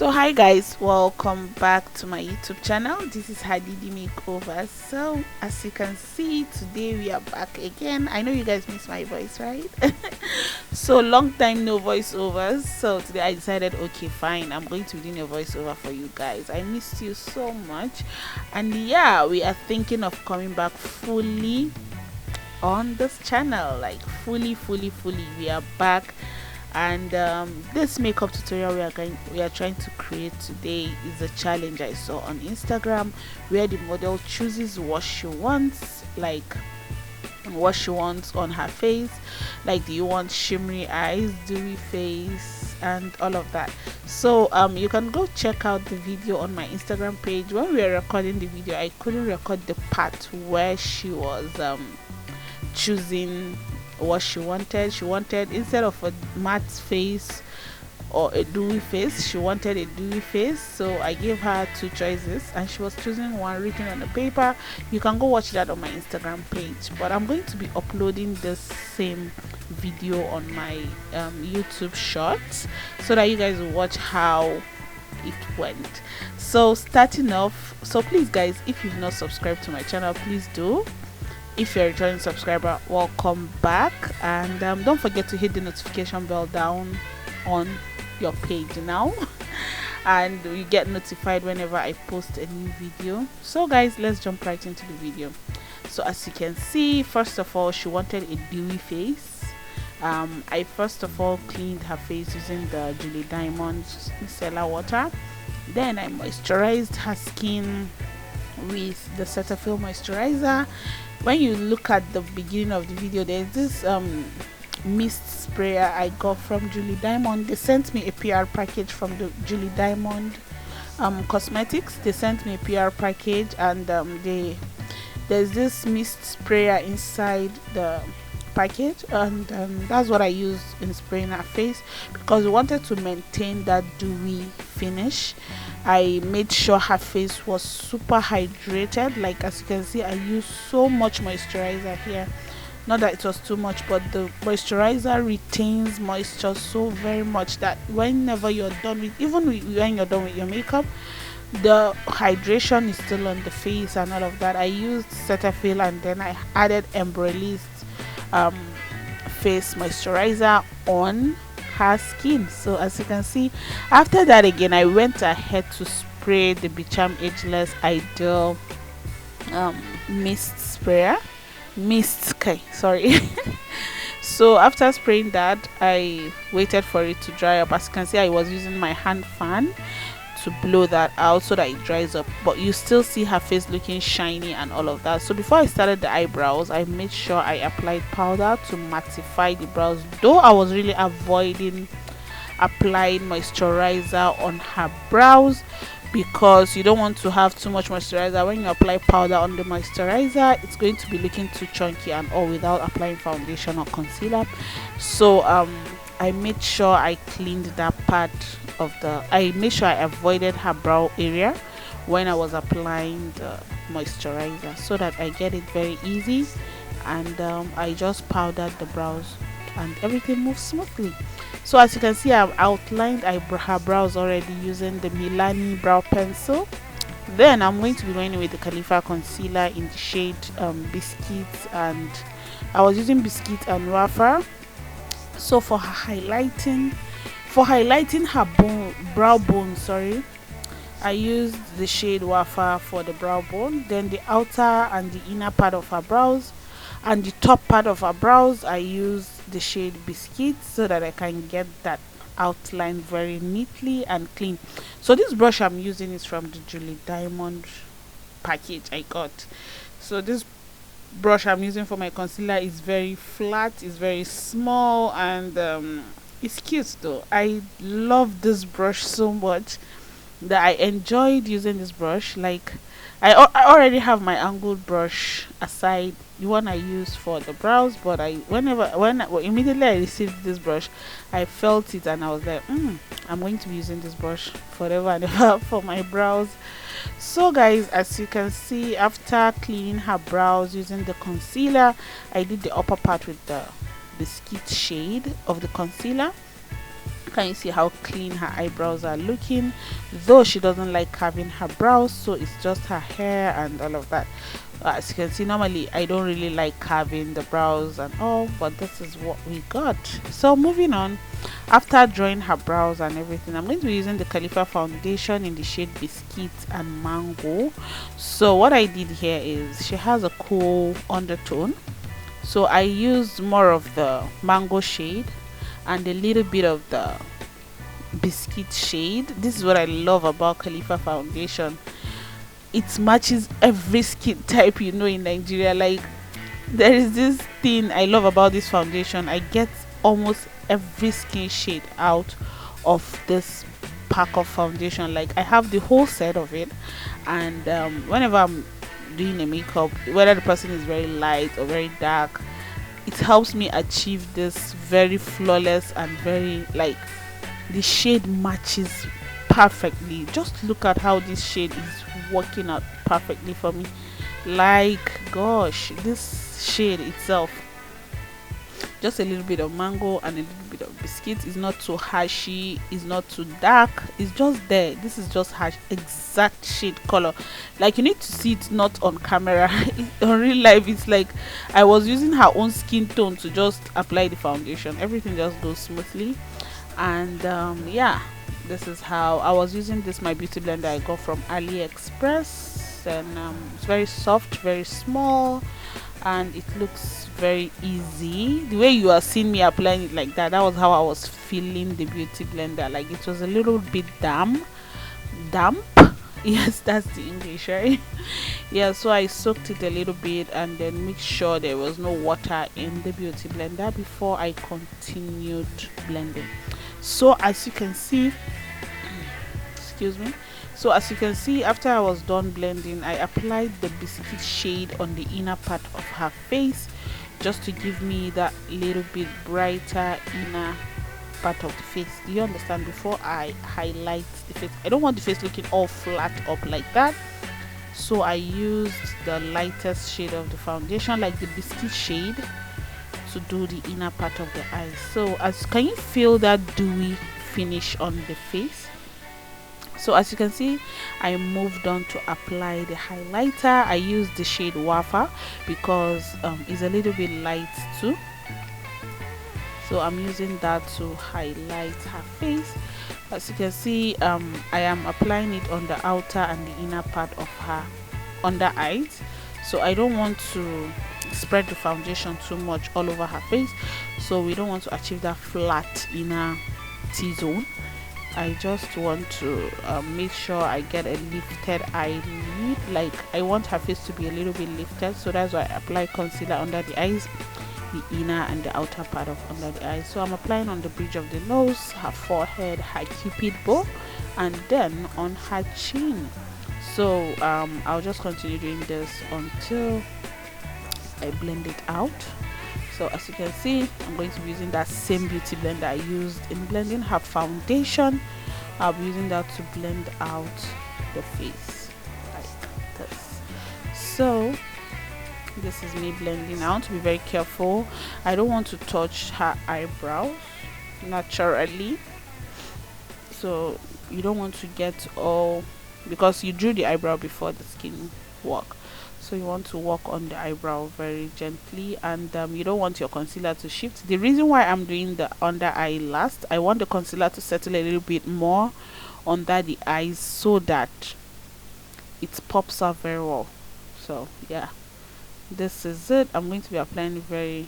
So hi guys, welcome back to my YouTube channel. This is Hadidi Makeover. So as you can see, today we are back again. I know you guys miss my voice, right? So long time no voiceovers, so today I decided, okay fine, I'm going to be doing a voiceover for you guys. I missed you so much, and yeah, we are thinking of coming back fully on this channel, like fully we are back. And this makeup tutorial we are trying to create today is a challenge I saw on Instagram, where the model chooses what she wants, like what she wants on her face. Like, do you want shimmery eyes, dewy face, and all of that. So you can go check out the video on my Instagram page. When we were recording the video, I couldn't record the part where she was choosing what she wanted. She wanted, instead of a matte face or a dewy face, she wanted a dewy face. So I gave her two choices and she was choosing one written on the paper. You can go watch that on my Instagram page, but I'm going to be uploading this same video on my YouTube shorts so that you guys will watch how it went. So starting off, so please guys, if you've not subscribed to my channel, please do. If you're a returning subscriber, welcome back, and don't forget to hit the notification bell down on your page now and you get notified whenever I post a new video. So guys, let's jump right into the video. So as you can see, first of all, she wanted a dewy face. I first of all cleaned her face using the Julie Diamond micellar water. Then I moisturized her skin with the Cetaphil moisturizer. When you look at the beginning of the video, there's this mist sprayer I got from Julie Diamond. They sent me a PR package from the Julie Diamond cosmetics. They sent me a PR package, and there's this mist sprayer inside the package, and that's what I used in spraying her face because we wanted to maintain that dewy finish. I made sure her face was super hydrated. Like, as you can see, I used so much moisturizer here. Not that it was too much, but the moisturizer retains moisture so very much that whenever you're done with, even when you're done with your makeup, the hydration is still on the face and all of that. I used Cetaphil, and then I added Embryolist face moisturizer on her skin. So as you can see, after that again, I went ahead to spray the Bicham Ageless Ideal sorry. So after spraying that, I waited for it to dry up. As you can see, I was using my hand fan to blow that out so that it dries up, but you still see her face looking shiny and all of that. So before I started the eyebrows, I made sure I applied powder to mattify the brows, though I was really avoiding applying moisturizer on her brows because you don't want to have too much moisturizer. When you apply powder on the moisturizer, it's going to be looking too chunky and all without applying foundation or concealer. So I made sure I cleaned that part of I made sure I avoided her brow area when I was applying the moisturizer so that I get it very easy, and I just powdered the brows and everything moves smoothly. So as you can see, I've outlined her brows already using the Milani brow pencil. Then I'm going to be going in with the Khalifa concealer in the shade Biscuit, and I was using Biscuit and Wafer. So for highlighting her brow bone, sorry, I used the shade Wafer for the brow bone. Then the outer and the inner part of her brows and the top part of her brows, I used the shade Biscuit so that I can get that outline very neatly and clean. So this brush I'm using is from the Julie Diamond package I got. So this brush I'm using for my concealer is very flat, it's very small, and it's cute though. I love this brush so much that I enjoyed using this brush. Like, I already have my angled brush aside, the one I use for the brows, but immediately I received this brush, I felt it and I was like, I'm going to be using this brush forever and ever for my brows. So guys, as you can see, after cleaning her brows using the concealer, I did the upper part with the Biscuit shade of the concealer. Can you see how clean her eyebrows are looking? Though she doesn't like carving her brows, so it's just her hair and all of that. As you can see, normally I don't really like carving the brows and all, but this is what we got. So moving on, after drawing her brows and everything, I'm going to be using the Khalifa foundation in the shade Biscuit and Mango. So what I did here is, she has a cool undertone, so I used more of the mango shade and a little bit of the biscuit shade. This is what I love about Khalifa foundation. It matches every skin type, you know, in Nigeria. Like, there is this thing I love about this foundation. I get almost every skin shade out of this pack of foundation. Like, I have the whole set of it, and whenever I'm doing a makeup, whether the person is very light or very dark, it helps me achieve this very flawless and very, like, the shade matches perfectly. Just look at how this shade is working out perfectly for me. Like, gosh, this shade itself, just a little bit of mango and a little bit of biscuit. Is not too harshy, it's not too dark, it's just there. This is just her exact shade color. Like, you need to see it not on camera. On real life, it's like I was using her own skin tone to just apply the foundation. Everything just goes smoothly. And yeah, this is how I was using this my beauty blender I got from AliExpress, and it's very soft, very small, and it looks very easy. The way you are seeing me applying it like that, that was how I was feeling the beauty blender. Like, it was a little bit damp. Yes, that's the English, right? Yeah, so I soaked it a little bit and then make sure there was no water in the beauty blender before I continued blending. So as you can see, excuse me, so as you can see, after I was done blending, I applied the biscuit shade on the inner part of her face, just to give me that little bit brighter inner part of the face. Do you understand? Before I highlight the face, I don't want the face looking all flat up like that, so I used the lightest shade of the foundation, like the biscuit shade, to do the inner part of the eyes. So as can you feel that dewy finish on the face? So as you can see, I moved on to apply the highlighter. I used the shade Wafa because it's a little bit light too, so I'm using that to highlight her face. As you can see, I am applying it on the outer and the inner part of her under eyes, so I don't want to spread the foundation too much all over her face, so we don't want to achieve that flat inner T-zone. I just want to make sure I get a lifted eyelid. Like, I want her face to be a little bit lifted, so that's why I apply concealer under the eyes, the inner and the outer part of under the eyes. So I'm applying on the bridge of the nose, her forehead, her cupid bow, and then on her chin. So I'll just continue doing this until I blend it out. So as you can see, I'm going to be using that same beauty blender I used in blending her foundation. I'll be using that to blend out the face like this. So this is me blending. I want to be very careful. I don't want to touch her eyebrows naturally, so you don't want to get all, because you drew the eyebrow before the skin work, so you want to work on the eyebrow very gently, and you don't want your concealer to shift. The reason why I'm doing the under eye last, I want the concealer to settle a little bit more under the eyes so that it pops out very well. So yeah, this is it. I'm going to be applying it very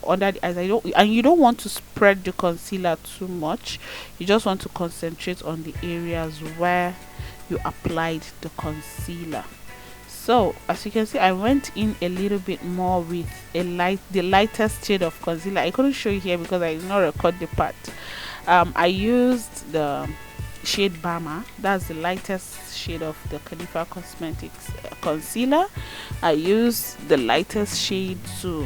under the eyes. And you don't want to spread the concealer too much. You just want to concentrate on the areas where you applied the concealer. So as you can see, I went in a little bit more with the lightest shade of concealer. I couldn't show you here because I did not record the part. I used the shade Bama. That's the lightest shade of the Khalifa Cosmetics concealer. I used the lightest shade to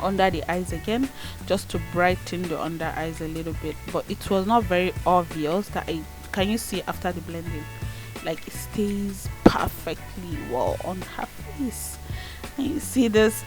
under the eyes again, just to brighten the under eyes a little bit, but it was not very obvious that can you see after the blending, like, it stays perfectly well on her face. You see this?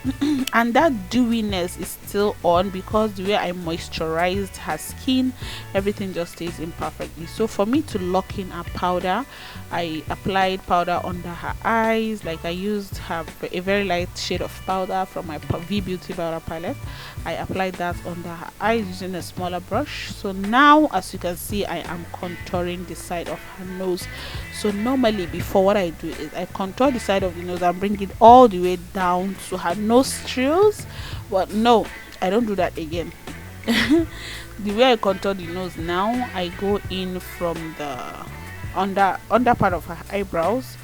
And that dewiness is still on because the way I moisturized her skin, everything just stays in perfectly. So for me to lock in her powder, I applied powder under her eyes. Like I used a very light shade of powder from my V Beauty powder palette. I applied that under her eyes using a smaller brush. So now, as you can see, I am contouring the side of her nose. So normally before, what I do is I contour the side of the nose and bring it all the way down to her nostrils, but no, I don't do that again. The way I contour the nose now, I go in from the under part of her eyebrows,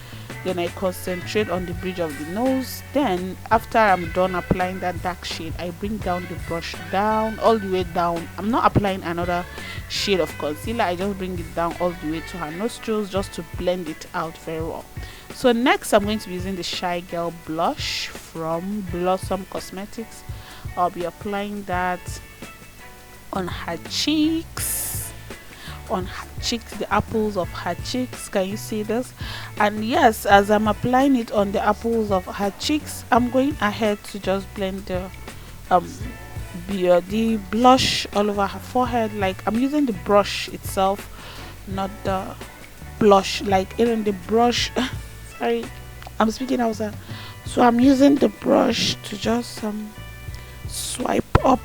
then I concentrate on the bridge of the nose. Then after I'm done applying that dark shade, I bring down the brush down all the way down. I'm not applying another shade of concealer, I just bring it down all the way to her nostrils just to blend it out very well. So next I'm going to be using the Shy Girl blush from Blossom Cosmetics. I'll be applying that on her cheeks, the apples of her cheeks. Can you see this? And yes, as I'm applying it on the apples of her cheeks, I'm going ahead to just blend the blush all over her forehead. Like I'm using the brush itself, not the blush, like even the brush sorry, I'm speaking outside. So I'm using the brush to just swipe up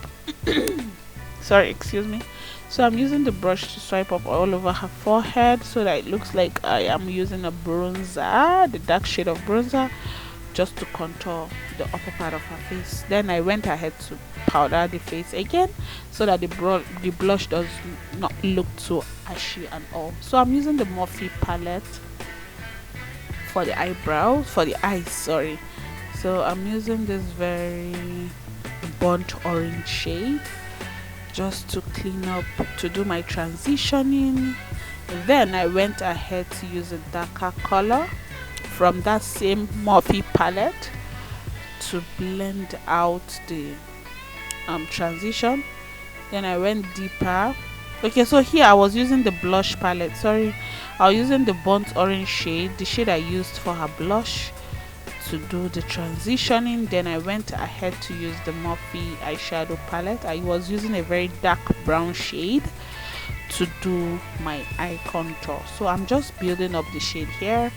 sorry, excuse me. So I'm using the brush to swipe up all over her forehead so that it looks like I am using a bronzer, the dark shade of bronzer, just to contour the upper part of her face. Then I went ahead to powder the face again so that the blush does not look too ashy and all. So I'm using the Morphe palette for the eyebrows, for the eyes, sorry. So I'm using this very burnt orange shade just to clean up, to do my transitioning. Then I went ahead to use a darker color from that same Morphe palette to blend out the transition. Then I went deeper. Okay, so here I was using the blush palette, sorry, I was using the burnt orange shade, the shade I used for her blush, to do the transitioning. Then I went ahead to use the Morphe eyeshadow palette. I was using a very dark brown shade to do my eye contour. So I'm just building up the shade here.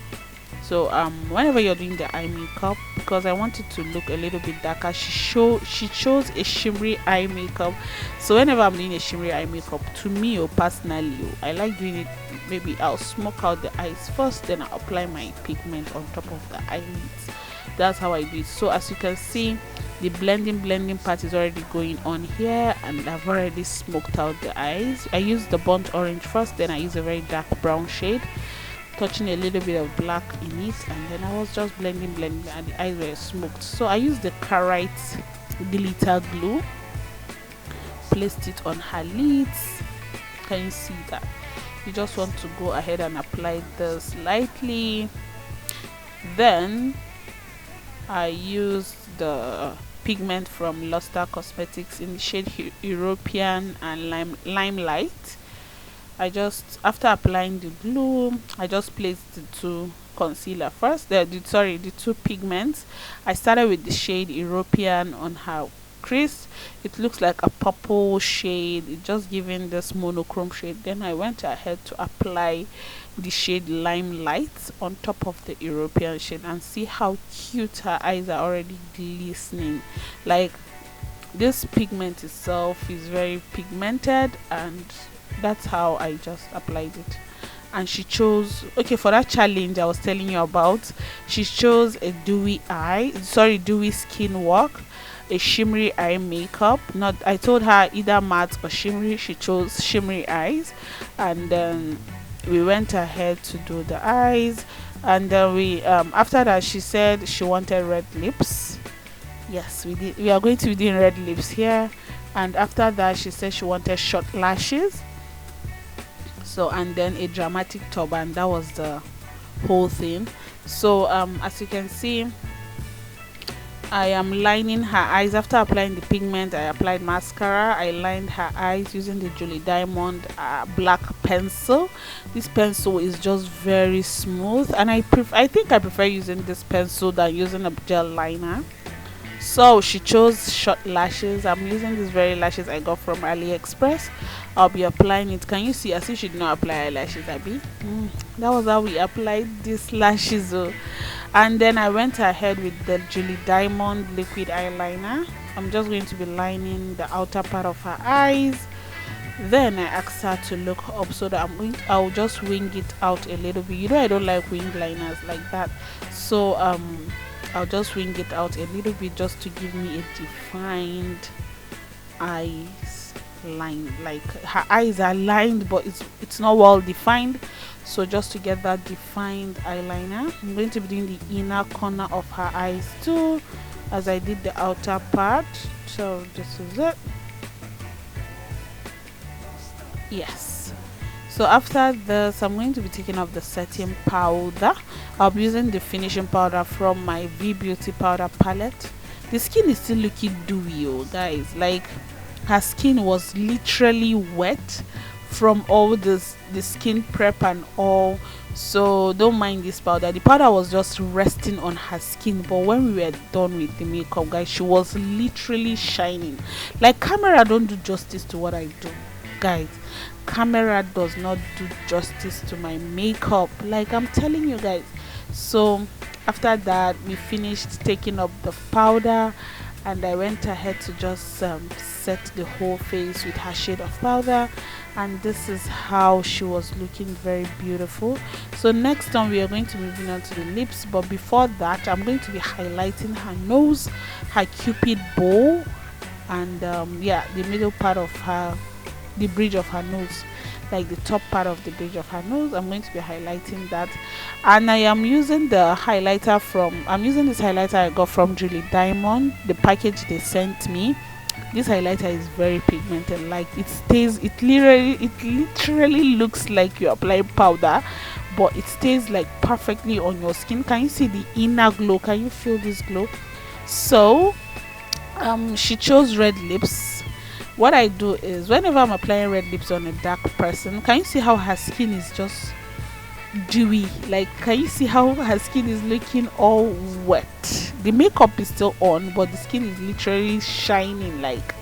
So whenever you're doing the eye makeup, because I want it to look a little bit darker, she chose a shimmery eye makeup. So whenever I'm doing a shimmery eye makeup, to me or personally, I like doing it, maybe I'll smoke out the eyes first, then I'll apply my pigment on top of the eyelids. That's how I do it. So as you can see, the blending part is already going on here, and I've already smoked out the eyes. I used the burnt orange first, then I used a very dark brown shade, touching a little bit of black in it, and then I was just blending, and the eyes were smoked. So I used the Carite glitter glue, placed it on her lids. Can you see that? You just want to go ahead and apply this lightly. Then I used the pigment from Luster Cosmetics in the shade European and Limelight. I just, after applying the glue, I just placed the two concealer first, the two pigments. I started with the shade European on her crease. It looks like a purple shade, it just giving this monochrome shade. Then I went ahead to apply the shade Limelight on top of the European shade, and see how cute her eyes are already glistening. Like, this pigment itself is very pigmented, and that's how I just applied it. And she chose, okay, for that challenge I was telling you about, she chose a dewy skin work, a shimmery eye makeup. Not, I told her either matte or shimmery. She chose shimmery eyes, and then we went ahead to do the eyes. And then we after that, she said she wanted red lips. Yes, we did. We are going to be doing red lips here. And after that, she said she wanted short lashes. So, and then a dramatic turban. That was the whole thing. So as you can see, I am lining her eyes. After applying the pigment, I applied mascara. I lined her eyes using the Julie Diamond black pencil. This pencil is just very smooth, and I think I prefer using this pencil than using a gel liner. So she chose short lashes. I'm using these very lashes I got from AliExpress. I'll be applying it. Can you see? As if she did not apply eyelashes, Abby. That was how we applied these lashes. Oh. And then I went ahead with the Julie Diamond liquid eyeliner. I'm just going to be lining the outer part of her eyes. Then I asked her to look up so that I'll just wing it out a little bit. You know I don't like wing liners like that. So I'll just wing it out a little bit just to give me a defined eyes line. Like her eyes are lined, but it's not well defined. So just to get that defined eyeliner, I'm going to be doing the inner corner of her eyes too, as I did the outer part. So this is it. Yes. So after this, I'm going to be taking off the setting powder. I'll be using the finishing powder from my V Beauty powder palette. The skin is still looking dewy, oh guys. Like her skin was literally wet from all the skin prep and all. So don't mind this powder. The powder was just resting on her skin, but when we were done with the makeup, guys, she was literally shining. Like camera don't do justice to what I do, guys. Camera does not do justice to my makeup, like I'm telling you guys. So after that, we finished taking up the powder, and I went ahead to just set the whole face with her shade of powder, and this is how she was looking, very beautiful. So next time we are going to be moving on to the lips, but before that I'm going to be highlighting her nose, her cupid bow, and yeah, the middle part of her, the bridge of her nose, like the top part of the bridge of her nose. I'm going to be highlighting that, and I am using the highlighter from, I'm using this highlighter I got from Julie Diamond, the package they sent me. This highlighter is very pigmented, like it stays, it literally looks like you apply powder, but it stays like perfectly on your skin. Can you see the inner glow? Can you feel this glow? So she chose red lips. What I do is, whenever I'm applying red lips on a dark person, can you see how her skin is just dewy? Like, can you see how her skin is looking all wet? The makeup is still on, but the skin is literally shining, like,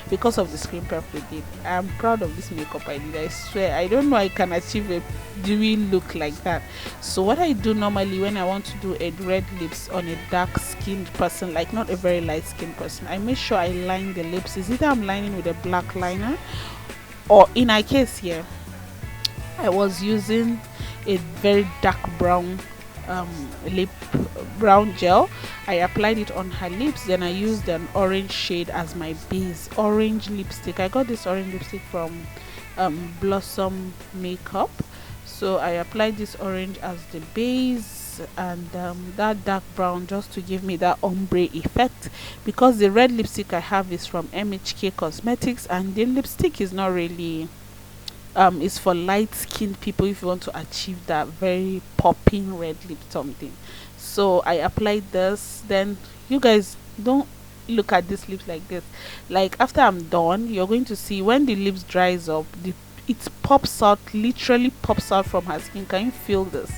because of the screen prep we did. I'm proud of this makeup I did. I swear, I don't know I can achieve a dewy look like that. So what I do normally when I want to do a red lips on a dark skinned person, like not a very light skinned person, I make sure I line the lips. Is either I'm lining with a black liner, or in our case here, I was using a very dark brown lip brown gel. I applied it on her lips, then I used an orange shade as my base, orange lipstick. I got this orange lipstick from Blossom Makeup. So I applied this orange as the base, and that dark brown just to give me that ombre effect, because the red lipstick I have is from MHK Cosmetics, and the lipstick is not really is for light skinned people if you want to achieve that very popping red lip something. So I applied this. Then you guys don't look at this lips like this. Like after I'm done, you're going to see when the lips dries up, it pops out, literally pops out from her skin. Can you feel this?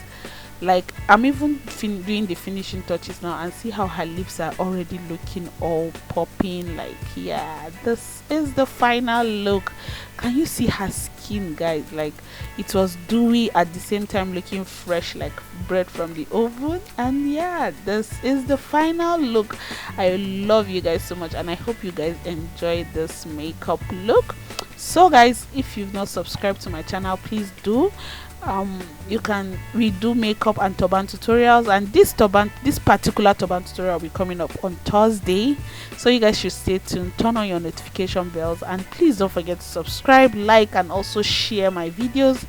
Like I'm even doing the finishing touches now, and see how her lips are already looking all popping. Like, yeah, this is the final look. Can you see her skin, guys? Like it was dewy at the same time looking fresh like bread from the oven. And yeah, this is the final look. I love you guys so much, and I hope you guys enjoyed this makeup look. So guys, if you've not subscribed to my channel, please do. We do makeup and turban tutorials, and this particular turban tutorial will be coming up on Thursday, so you guys should stay tuned, turn on your notification bells, and please don't forget to subscribe, like, and also share my videos,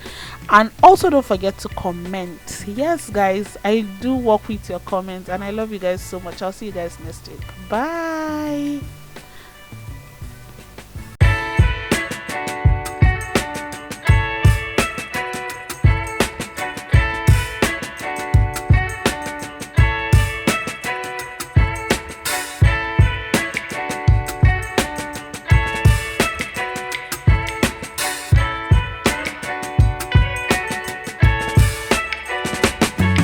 and also don't forget to comment. Yes guys, I do work with your comments, and I love you guys so much. I'll see you guys next week. Bye.